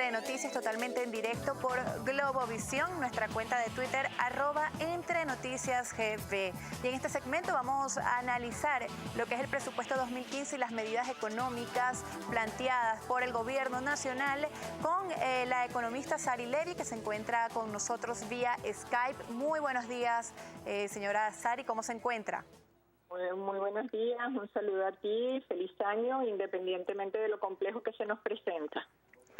Entre Noticias totalmente en directo por Globovisión, nuestra cuenta de Twitter @entrenoticiasgb. Y en este segmento vamos a analizar lo que es el presupuesto 2015 y las medidas económicas planteadas por el gobierno nacional con la economista Sari Levy, que se encuentra con nosotros vía Skype. Muy buenos días, señora Sari, ¿cómo se encuentra? Muy buenos días, un saludo a ti, feliz año, independientemente de lo complejo que se nos presenta.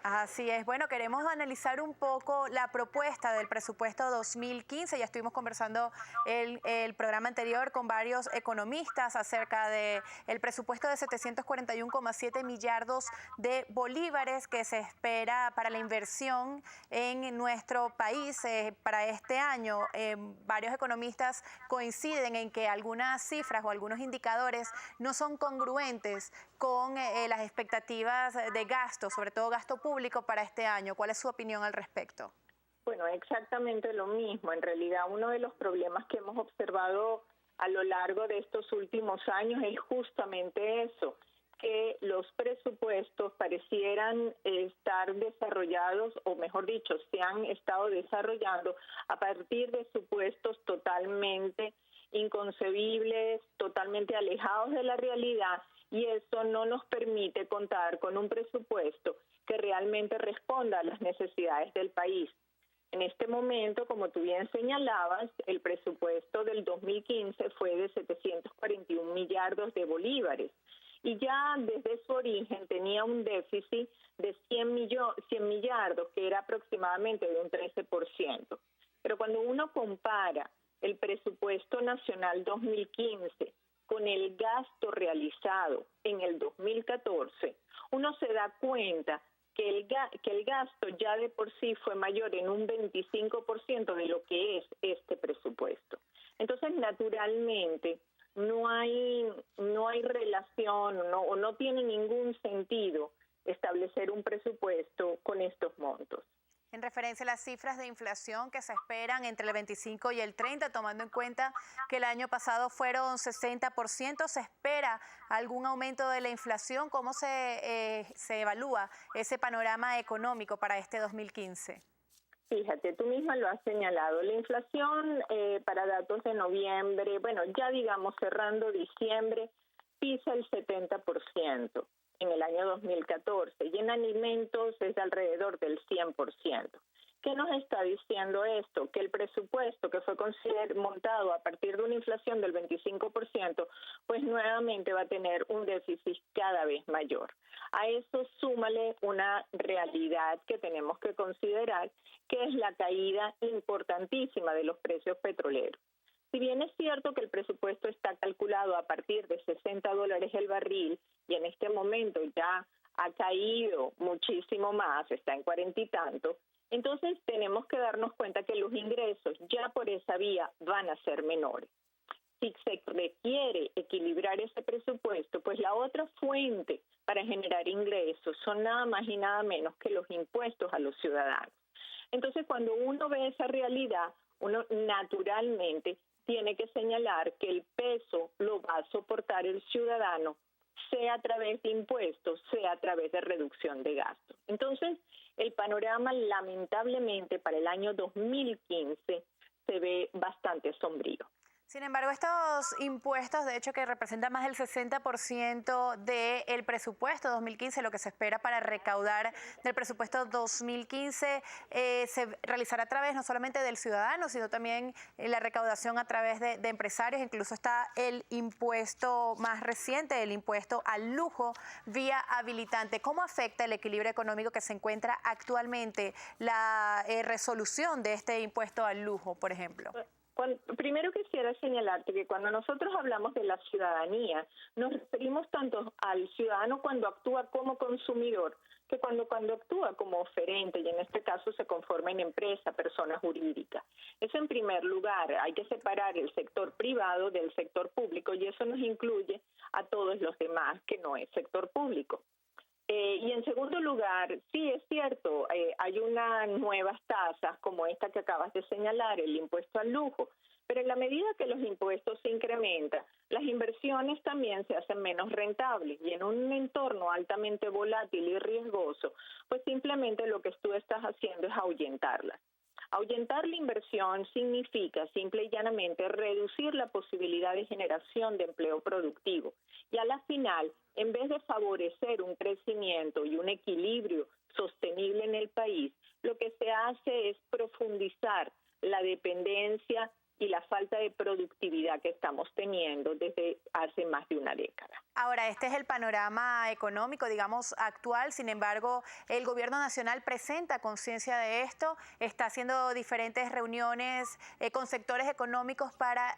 Así es. Bueno, queremos analizar un poco la propuesta del presupuesto 2015. Ya estuvimos conversando el programa anterior con varios economistas acerca del presupuesto de 741,7 millardos de bolívares que se espera para la inversión en nuestro país para este año. Varios economistas coinciden en que algunas cifras o algunos indicadores no son congruentes con las expectativas de gasto, sobre todo gasto público para este año. ¿Cuál es su opinión al respecto? Bueno, exactamente lo mismo. En realidad, uno de los problemas que hemos observado a lo largo de estos últimos años es justamente eso, que los presupuestos parecieran estar desarrollados, o mejor dicho, se han estado desarrollando a partir de supuestos totalmente inconcebibles, totalmente alejados de la realidad, y eso no nos permite contar con un presupuesto que realmente responda a las necesidades del país. En este momento, como tú bien señalabas, el presupuesto del 2015 fue de 741 millardos de bolívares y ya desde su origen tenía un déficit de 100 millardos, que era aproximadamente de un 13%. Pero cuando uno compara el presupuesto nacional 2015 con el gasto realizado en el 2014, uno se da cuenta que el gasto ya de por sí fue mayor en un 25% de lo que es este presupuesto. Entonces, naturalmente, no hay relación o no tiene ningún sentido establecer un presupuesto con estos montos. En referencia a las cifras de inflación que se esperan entre el 25 y el 30, tomando en cuenta que el año pasado fueron 60%, ¿se espera algún aumento de la inflación? ¿Cómo se evalúa ese panorama económico para este 2015? Fíjate, tú misma lo has señalado. La inflación para datos de noviembre, bueno, ya digamos cerrando diciembre, pisa el 70%. En el año 2014, y en alimentos es de alrededor del 100%. ¿Qué nos está diciendo esto? Que el presupuesto que fue montado a partir de una inflación del 25%, pues nuevamente va a tener un déficit cada vez mayor. A eso súmale una realidad que tenemos que considerar, que es la caída importantísima de los precios petroleros. Si bien es cierto que el presupuesto está calculado a partir de $60 el barril y en este momento ya ha caído muchísimo más, está en 40 y tanto, entonces tenemos que darnos cuenta que los ingresos ya por esa vía van a ser menores. Si se requiere equilibrar ese presupuesto, pues la otra fuente para generar ingresos son nada más y nada menos que los impuestos a los ciudadanos. Entonces, cuando uno ve esa realidad, uno naturalmente tiene que señalar que el peso lo va a soportar el ciudadano, sea a través de impuestos, sea a través de reducción de gastos. Entonces, el panorama lamentablemente para el año 2015 se ve bastante sombrío. Sin embargo, estos impuestos, de hecho, que representan más del 60% del presupuesto 2015, lo que se espera para recaudar del presupuesto 2015, se realizará a través no solamente del ciudadano, sino también la recaudación a través de empresarios. Incluso está el impuesto más reciente, el impuesto al lujo vía habilitante. ¿Cómo afecta el equilibrio económico que se encuentra actualmente la resolución de este impuesto al lujo, por ejemplo? Primero quisiera señalarte que cuando nosotros hablamos de la ciudadanía, nos referimos tanto al ciudadano cuando actúa como consumidor, que cuando actúa como oferente, y en este caso se conforma en empresa, persona jurídica. Eso en primer lugar, hay que separar el sector privado del sector público, y eso nos incluye a todos los demás que no es sector público. Y en segundo lugar, sí es cierto, hay unas nuevas tasas como esta que acabas de señalar, el impuesto al lujo, pero en la medida que los impuestos se incrementan, las inversiones inversiones también se hacen menos rentables y en un entorno altamente volátil y riesgoso, pues simplemente lo que tú estás haciendo es ahuyentarlas. Ahuyentar la inversión significa simple y llanamente reducir la posibilidad de generación de empleo productivo y a la final, en vez de favorecer un crecimiento y un equilibrio sostenible en el país, lo que se hace es profundizar la dependencia y la falta de productividad que estamos teniendo desde hace más de una década. Ahora, este es el panorama económico, digamos, actual. Sin embargo, el gobierno nacional presenta conciencia de esto, está haciendo diferentes reuniones con sectores económicos para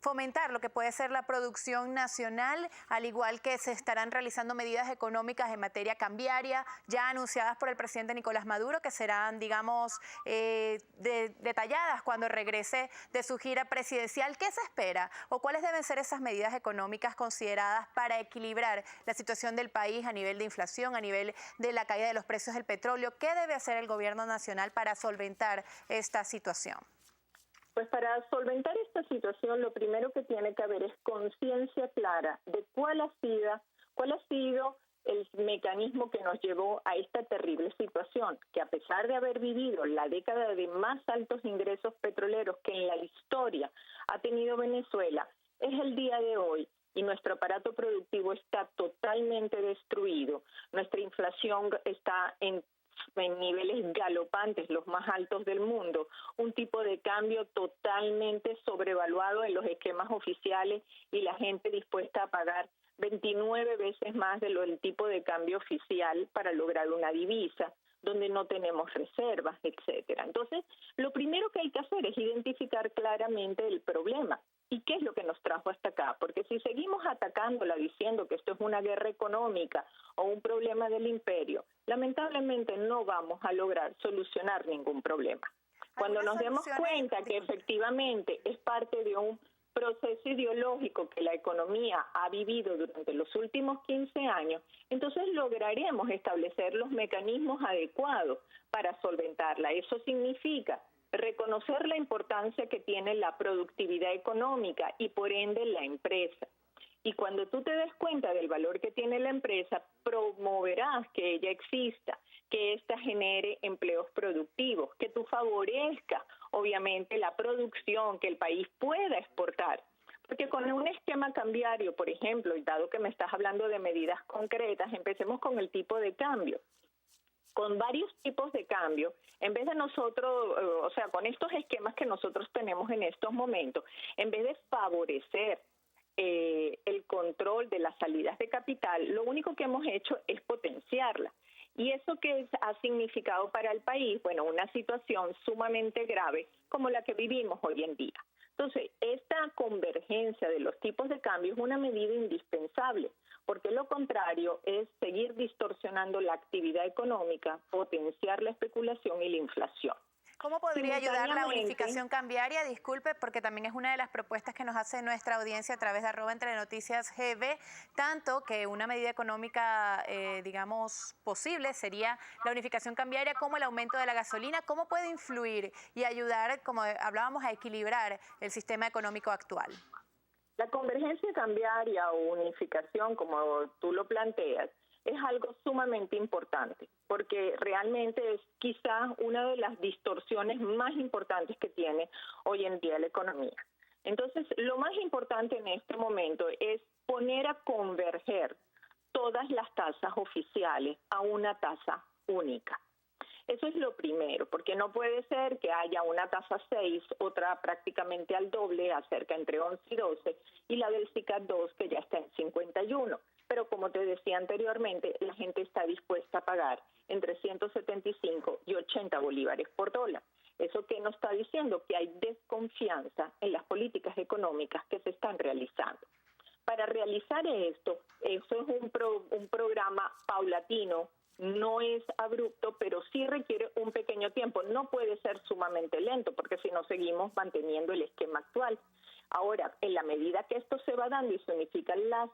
fomentar lo que puede ser la producción nacional, al igual que se estarán realizando medidas económicas en materia cambiaria, ya anunciadas por el presidente Nicolás Maduro, que serán, digamos, detalladas cuando regrese de su gira presidencial. ¿Qué se espera o cuáles deben ser esas medidas económicas consideradas para equilibrar la situación del país a nivel de inflación, a nivel de la caída de los precios del petróleo? ¿Qué debe hacer el gobierno nacional para solventar esta situación? Pues para solventar esta situación, lo primero que tiene que haber es conciencia clara de cuál ha sido el mecanismo que nos llevó a esta terrible situación, que a pesar de haber vivido la década de más altos ingresos petroleros que en la historia ha tenido Venezuela, es el día de hoy y nuestro aparato productivo está totalmente destruido. Nuestra inflación está en niveles galopantes, los más altos del mundo, un tipo de cambio totalmente sobrevaluado en los esquemas oficiales y la gente dispuesta a pagar 29 veces más de lo del tipo de cambio oficial para lograr una divisa, donde no tenemos reservas, etcétera. Entonces, lo primero que hay que hacer es identificar claramente el problema. ¿Y qué es lo que nos trajo hasta acá? Porque si seguimos atacándola diciendo que esto es una guerra económica o un problema del imperio, lamentablemente no vamos a lograr solucionar ningún problema. Cuando nos demos cuenta que efectivamente es parte de un proceso ideológico que la economía ha vivido durante los últimos 15 años, entonces lograremos establecer los mecanismos adecuados para solventarla. Eso significa reconocer la importancia que tiene la productividad económica y por ende la empresa. Y cuando tú te des cuenta del valor que tiene la empresa, promoverás que ella exista, que ésta genere empleos productivos, que tú favorezcas, obviamente, la producción, que el país pueda exportar. Porque con un esquema cambiario, por ejemplo, y dado que me estás hablando de medidas concretas, empecemos con el tipo de cambio. Con varios tipos de cambio, en vez de nosotros, con estos esquemas que nosotros tenemos en estos momentos, en vez de favorecer el control de las salidas de capital, lo único que hemos hecho es potenciarla. ¿Y eso qué ha significado para el país? Bueno, una situación sumamente grave como la que vivimos hoy en día. Entonces, esta convergencia de los tipos de cambio es una medida indispensable, porque lo contrario es seguir distorsionando la actividad económica, potenciar la especulación y la inflación. ¿Cómo podría ayudar la unificación cambiaria? Disculpe, porque también es una de las propuestas que nos hace nuestra audiencia a través de @entrenoticiasgb, tanto que una medida económica, posible sería la unificación cambiaria como el aumento de la gasolina. ¿Cómo puede influir y ayudar, como hablábamos, a equilibrar el sistema económico actual? La convergencia cambiaria o unificación, como tú lo planteas, es algo sumamente importante, porque realmente es quizás una de las distorsiones más importantes que tiene hoy en día la economía. Entonces, lo más importante en este momento es poner a converger todas las tasas oficiales a una tasa única. Eso es lo primero, porque no puede ser que haya una tasa 6, otra prácticamente al doble, acerca entre 11 y 12, y la del SICAD 2 que ya está en 51. Pero como te decía anteriormente, la gente está dispuesta a pagar entre 175 y 80 bolívares por dólar. ¿Eso qué nos está diciendo? Que hay desconfianza en las políticas económicas que se están realizando. Para realizar esto, eso es un programa paulatino, no es abrupto, pero sí requiere un pequeño tiempo. No puede ser sumamente lento, porque si no seguimos manteniendo el esquema actual. Ahora, en la medida que esto se va dando y se unifican las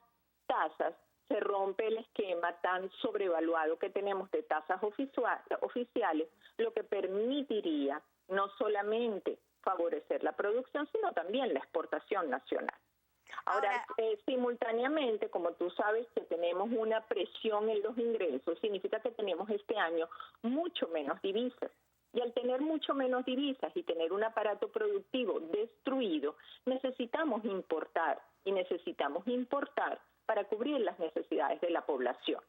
tasas, se rompe el esquema tan sobrevaluado que tenemos de tasas oficiales, lo que permitiría no solamente favorecer la producción, sino también la exportación nacional. Ahora, simultáneamente, como tú sabes que tenemos una presión en los ingresos, significa que tenemos este año mucho menos divisas. Y al tener mucho menos divisas y tener un aparato productivo destruido, necesitamos importar para cubrir las necesidades de la población.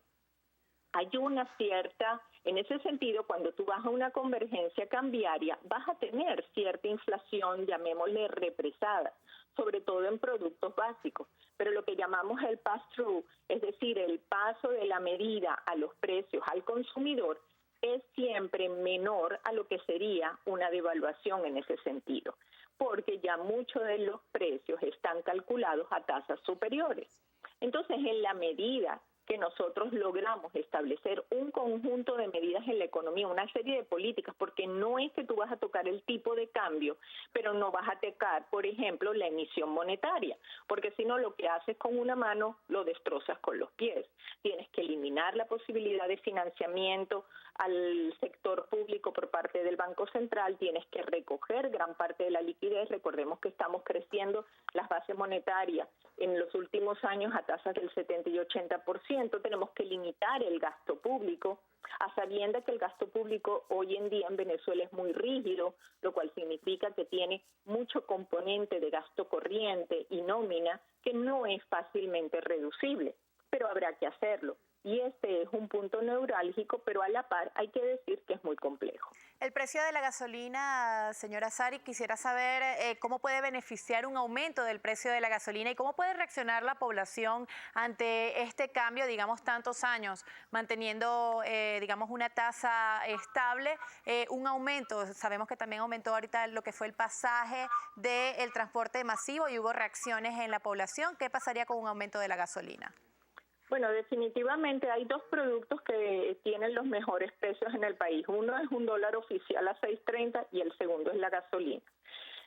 Hay una cierta, en ese sentido, cuando tú vas a una convergencia cambiaria, vas a tener cierta inflación, llamémosle represada, sobre todo en productos básicos. Pero lo que llamamos el pass-through, es decir, el paso de la medida a los precios al consumidor, es siempre menor a lo que sería una devaluación en ese sentido, porque ya muchos de los precios están calculados a tasas superiores. Entonces, en la medida que nosotros logramos establecer un conjunto de medidas en la economía, una serie de políticas, porque no es que tú vas a tocar el tipo de cambio, pero no vas a tocar, por ejemplo, la emisión monetaria, porque si no lo que haces con una mano lo destrozas con los pies. Tienes que eliminar la posibilidad de financiamiento al sector público por parte del Banco Central, tienes que recoger gran parte de la liquidez. Recordemos que estamos creciendo las bases monetarias en los últimos años a tasas del 70 y 80%, tenemos que limitar el gasto público, a sabiendas que el gasto público hoy en día en Venezuela es muy rígido, lo cual significa que tiene mucho componente de gasto corriente y nómina que no es fácilmente reducible, pero habrá que hacerlo. Y este es un punto neurálgico, pero a la par hay que decir que es muy complejo. El precio de la gasolina, señora Sari, quisiera saber cómo puede beneficiar un aumento del precio de la gasolina y cómo puede reaccionar la población ante este cambio, digamos, tantos años, manteniendo, digamos, una tasa estable, un aumento. Sabemos que también aumentó ahorita lo que fue el pasaje del transporte masivo y hubo reacciones en la población. ¿Qué pasaría con un aumento de la gasolina? Bueno, definitivamente hay dos productos que tienen los mejores precios en el país. Uno es un dólar oficial a 6.30 y el segundo es la gasolina.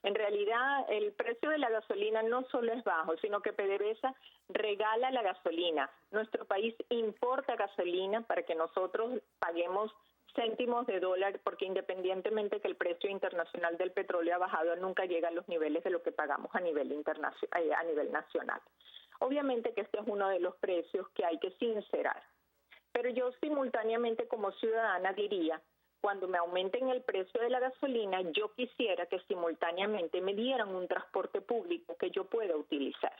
En realidad, el precio de la gasolina no solo es bajo, sino que PDVSA regala la gasolina. Nuestro país importa gasolina para que nosotros paguemos céntimos de dólar, porque independientemente que el precio internacional del petróleo ha bajado, nunca llega a los niveles de lo que pagamos a nivel nacional. Obviamente que este es uno de los precios que hay que sincerar, pero yo simultáneamente como ciudadana diría, cuando me aumenten el precio de la gasolina, yo quisiera que simultáneamente me dieran un transporte público que yo pueda utilizar.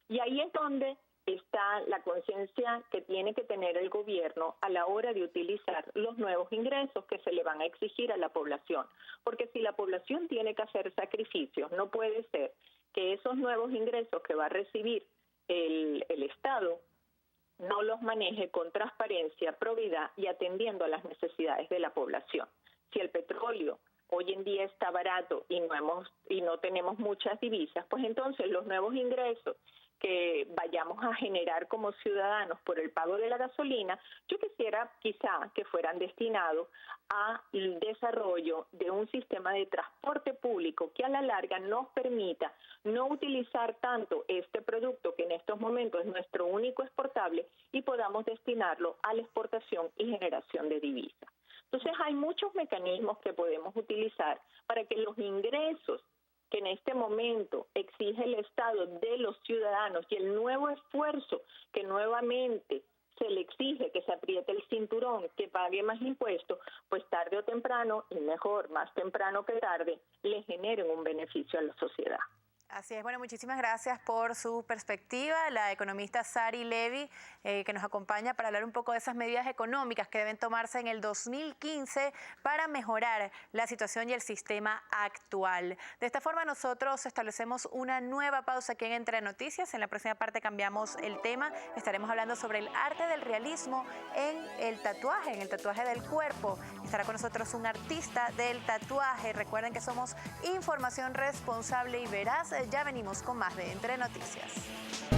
Y ahí es donde está la conciencia que tiene que tener el gobierno a la hora de utilizar los nuevos ingresos que se le van a exigir a la población. Porque si la población tiene que hacer sacrificios, no puede ser que esos nuevos ingresos que va a recibir el Estado no los maneje con transparencia, probidad y atendiendo a las necesidades de la población. Si el petróleo hoy en día está barato y no tenemos muchas divisas, pues entonces los nuevos ingresos que vayamos a generar como ciudadanos por el pago de la gasolina, yo quisiera quizá que fueran destinados al desarrollo de un sistema de transporte público que a la larga nos permita no utilizar tanto este producto que en estos momentos es nuestro único exportable y podamos destinarlo a la exportación y generación de divisas. Entonces hay muchos mecanismos que podemos utilizar para que los ingresos que en este momento exige el Estado de los ciudadanos y el nuevo esfuerzo que nuevamente se le exige, que se apriete el cinturón, que pague más impuestos, pues tarde o temprano, y mejor más temprano que tarde, le generen un beneficio a la sociedad. Así es. Bueno, muchísimas gracias por su perspectiva. La economista Sari Levy, que nos acompaña para hablar un poco de esas medidas económicas que deben tomarse en el 2015 para mejorar la situación y el sistema actual. De esta forma nosotros establecemos una nueva pausa aquí en Entre Noticias. En la próxima parte cambiamos el tema. Estaremos hablando sobre el arte del realismo en el tatuaje del cuerpo. Estará con nosotros un artista del tatuaje. Recuerden que somos información responsable y veraz. Ya venimos con más de Entre Noticias.